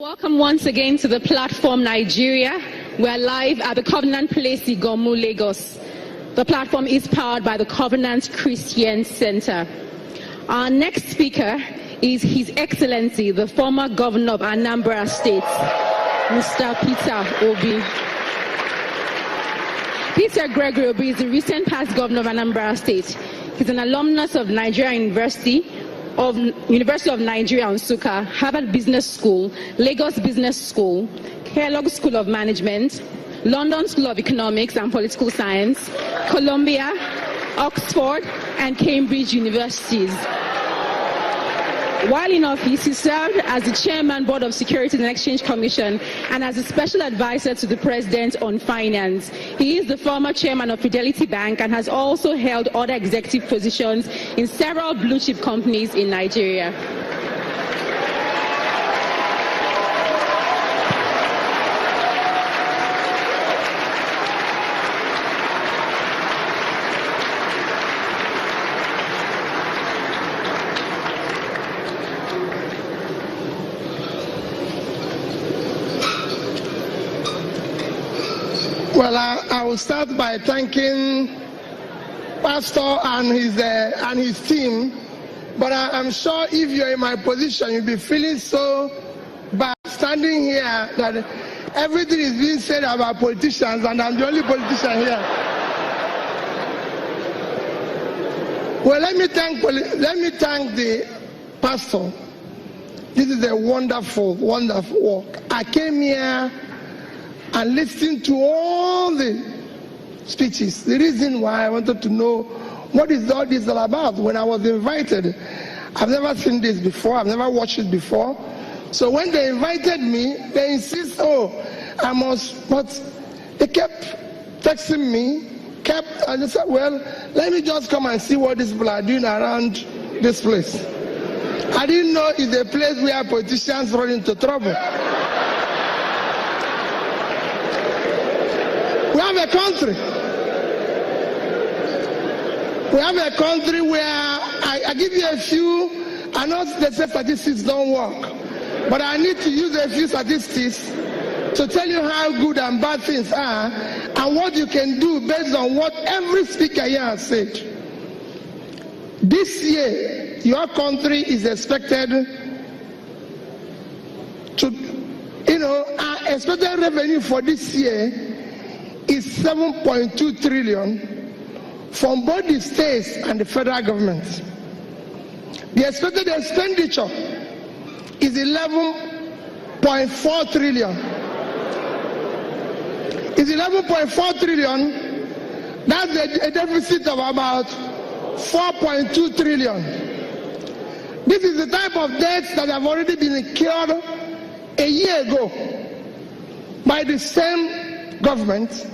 Welcome once again to the platform Nigeria. We're live at the Covenant Place, Igomu, Lagos. The platform is powered by the Covenant Christian Center. Our next speaker is His Excellency, the former governor of Anambra State, Mr. Peter Obi. Peter Gregory Obi is the recent past governor of Anambra State. He's an alumnus of Nigeria University of Nigeria Nsukka, Harvard Business School, Lagos Business School, Kellogg School of Management, London School of Economics and Political Science, Columbia, Oxford, and Cambridge universities. While in office, he served as the Chairman, Board of Securities and Exchange Commission, and as a Special Advisor to the President on Finance. He is the former Chairman of Fidelity Bank and has also held other executive positions in several blue-chip companies in Nigeria. Well, I will start by thanking Pastor and his team. But I'm sure if you're in my position, you'll be feeling so bad standing here that everything is being said about politicians, and I'm the only politician here. Well, let me thank the pastor. This is a wonderful, wonderful work. I came here and listened to all the speeches. The reason why I wanted to know what is all this all about. When I was invited, I've never seen this before. I've never watched it before. So when they invited me, they insist, I must. But they kept texting me, and they said, well, let me just come and see what these people are doing around this place. I didn't know it's a place where politicians run into trouble. We have a country. We have a country where I give you a few. I know they say statistics don't work, but I need to use a few statistics to tell you how good and bad things are and what you can do based on what every speaker here has said. This year, your country is expected to, our expected revenue for this year is 7.2 trillion from both the states and the federal government. The expected expenditure is 11.4 trillion. It's 11.4 trillion. That's a deficit of about 4.2 trillion. This is the type of debts that have already been incurred a year ago by the same government.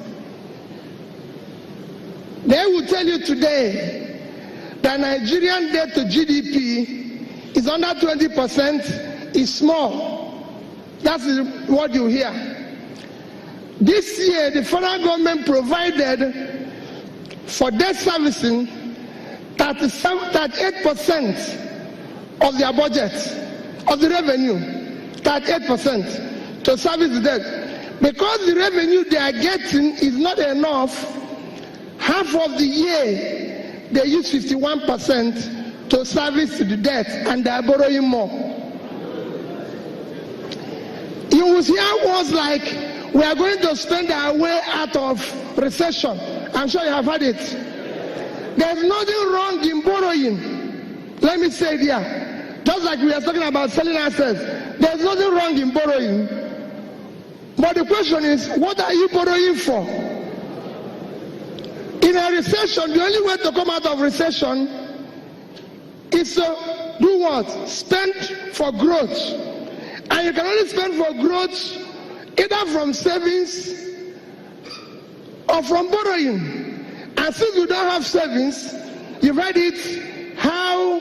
They will tell you today that Nigerian debt to GDP is under 20%, is small. That's what you hear. This year, the federal government provided for debt servicing 38% of their budget, of the revenue, 38% to service the debt. Because the revenue they are getting is not enough, half of the year, they use 51% to service the debt, and they are borrowing more. You will hear words like, we are going to spend our way out of recession. I'm sure you have heard it. There's nothing wrong in borrowing. Let me say it here. Just like we are talking about selling assets, there's nothing wrong in borrowing. But the question is, what are you borrowing for? In a recession, the only way to come out of recession is to do what? Spend for growth. And you can only spend for growth either from savings or from borrowing. And since you don't have savings, you've heard it, how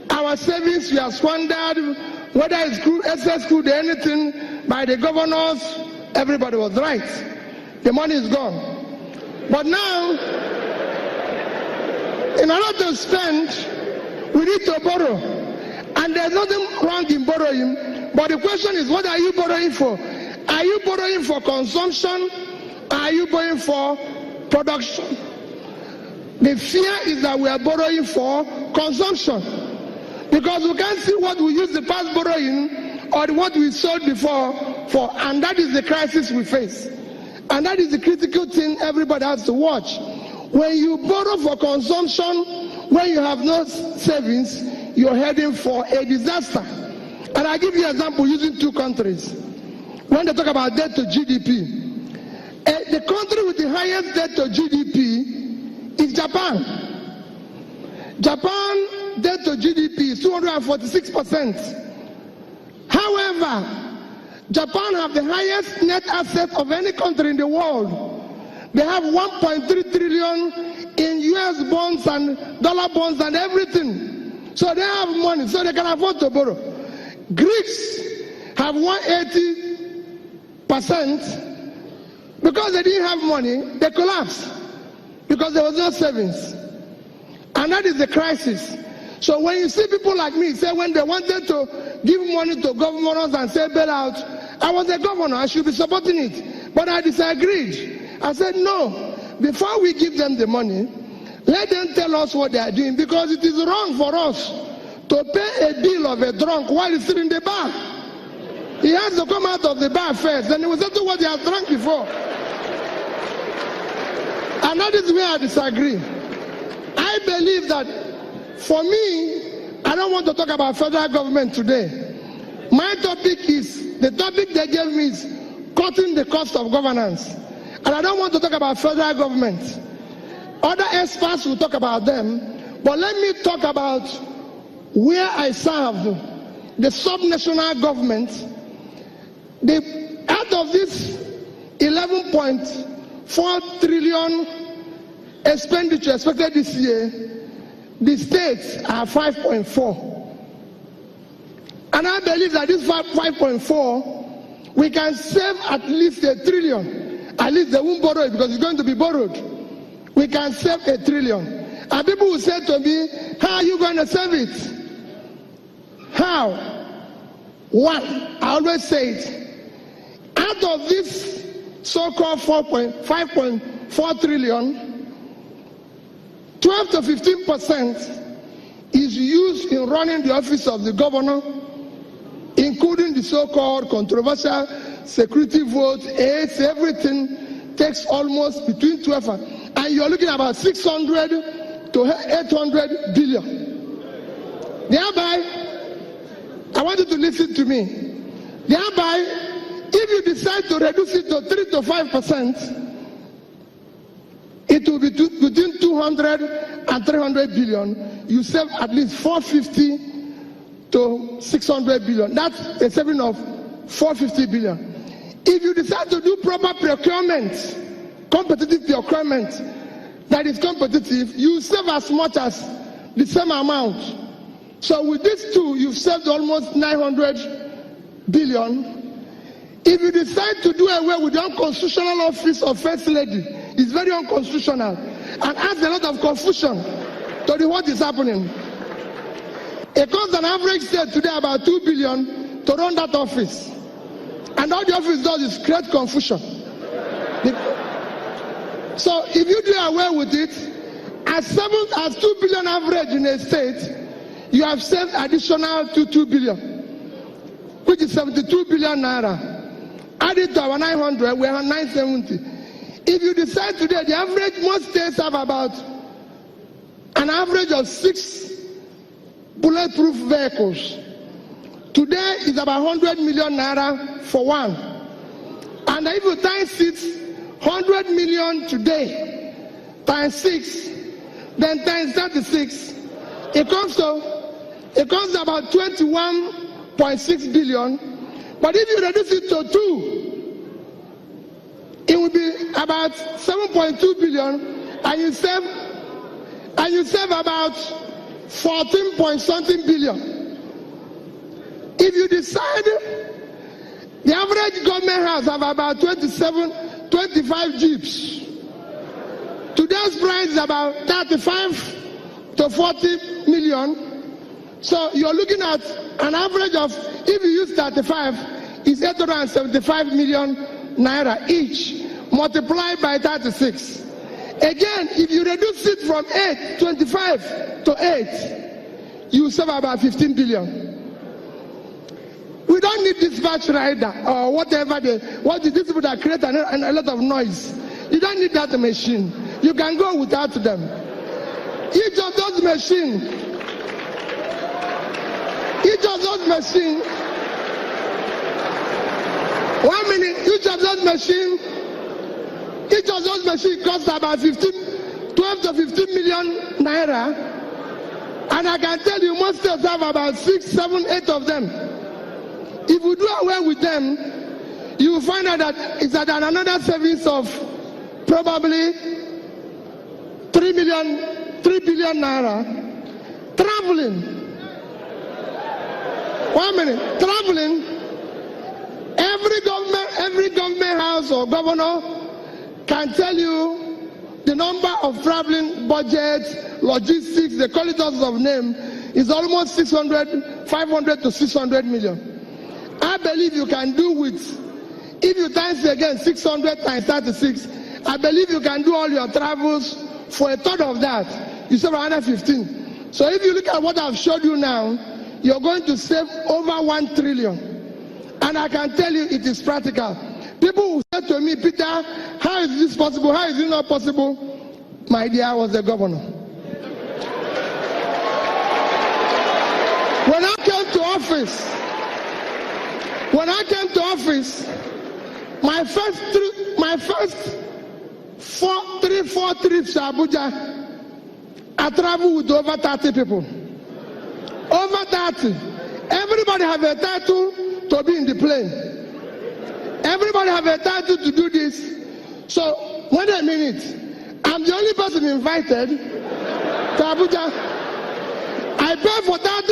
our savings were squandered, whether it's excess crude or anything, by the governors. Everybody was right. The money is gone. But now, in order to spend, we need to borrow. And there's nothing wrong in borrowing, But the question is, what are you borrowing for? Are you borrowing for consumption? Or are you borrowing for production? The fear is that we are borrowing for consumption, because we can't see what we used the past borrowing or what we sold before for, and that is the crisis we face. And that is the critical thing everybody has to watch. When you borrow for consumption, when you have no savings, you're heading for a disaster. And I give you an example using two countries. When they talk about debt to GDP, the country with the highest debt to GDP is Japan. Japan debt to GDP is 246%. However, Japan have the highest net asset of any country in the world. They have 1.3 trillion in US bonds and dollar bonds and everything. So they have money, so they can afford to borrow. Greeks have 180%. Because they didn't have money, they collapsed. Because there was no savings. And that is the crisis. So when you see people like me say when they wanted to give money to governors and say bailout, I was a governor, I should be supporting it. But I disagreed. I said no, before we give them the money, let them tell us what they are doing, because it is wrong for us to pay a bill of a drunk while he's still in the bar. He has to come out of the bar first, and he will settle what he has drunk before. And that is where I disagree. I believe that, for me, I don't want to talk about federal government today. My topic is, the topic they gave me is cutting the cost of governance. And I don't want to talk about federal government. Other experts will talk about them. But let me talk about where I serve, the subnational government. Out of this 11.4 trillion expenditure expected this year, the states are 5.4. And I believe that this 5.4, we can save at least 1 trillion. At least they won't borrow it because it's going to be borrowed. We can save 1 trillion. And people will say to me, how are you going to save it? How? One, I always say it. Out of this so-called 5.4 trillion, 12 to 15% is used in running the office of the governor, including the so-called controversial security vote, aids, everything takes almost between 12 and you're looking at about 600 to 800 billion. Thereby, I want you to listen to me. Thereby, if you decide to reduce it to 3 to 5%, it will be between 200 and 300 billion. You save at least 450 to 600 billion. That's a saving of 450 billion. If you decide to do proper procurement, competitive procurement that is competitive, you save as much as the same amount. So with these two, you've saved almost 900 billion. If you decide to do away with the unconstitutional office of First Lady, it's very unconstitutional and adds a lot of confusion to what is happening. It costs an average state today about 2 billion to run that office. And all the office does is create confusion. So if you do away with it, as 2 billion average in a state, you have saved additional to 2 billion, which is 72 billion naira. Add it to our 900, we have 970. If you decide today, the average, most states have about an average of 6 bulletproof vehicles. Today is about 100 million naira for one. And if you times it, 100 million today, times 6, then times 36, it comes to about 21.6 billion. But if you reduce it to 2, it will be about 7.2 billion, and you save about 14 point something billion. If you decide, the average government house have about 25 jeeps. Today's price is about 35 to 40 million. So you're looking at an average of if you use 35, it's 875 million naira each, multiplied by 36. Again, if you reduce it from 25 to 8, you save about 15 billion. We don't need dispatch rider or whatever these people that create a lot of noise. You don't need that machine. You can go without them. Each of those machines, each of those machines costs about 12 to 15 million naira. And I can tell you, most states have about 6, 7, 8 of them. If you do away with them, you will find out that it's at another savings of probably 3 billion naira. Traveling. 1 minute. Traveling. Every government house or governor can tell you the number of traveling budgets, logistics, they call it all of name, is almost 500 to 600 million. I believe you can do with, if you times again 600 times 36, I believe you can do all your travels for a third of that. You save 115. So if you look at what I've showed you now, you're going to save over 1 trillion. And I can tell you it is practical. People who said to me, Peter, how is this possible? How is it not possible? My dear, I was the governor. When I came to office, my first 4 trips to Abuja, I traveled with over 30 people. Over 30. Everybody have a title to be in the plane. Everybody have a title to do this. So, wait a minute. I'm the only person invited to Abuja. I pay for 30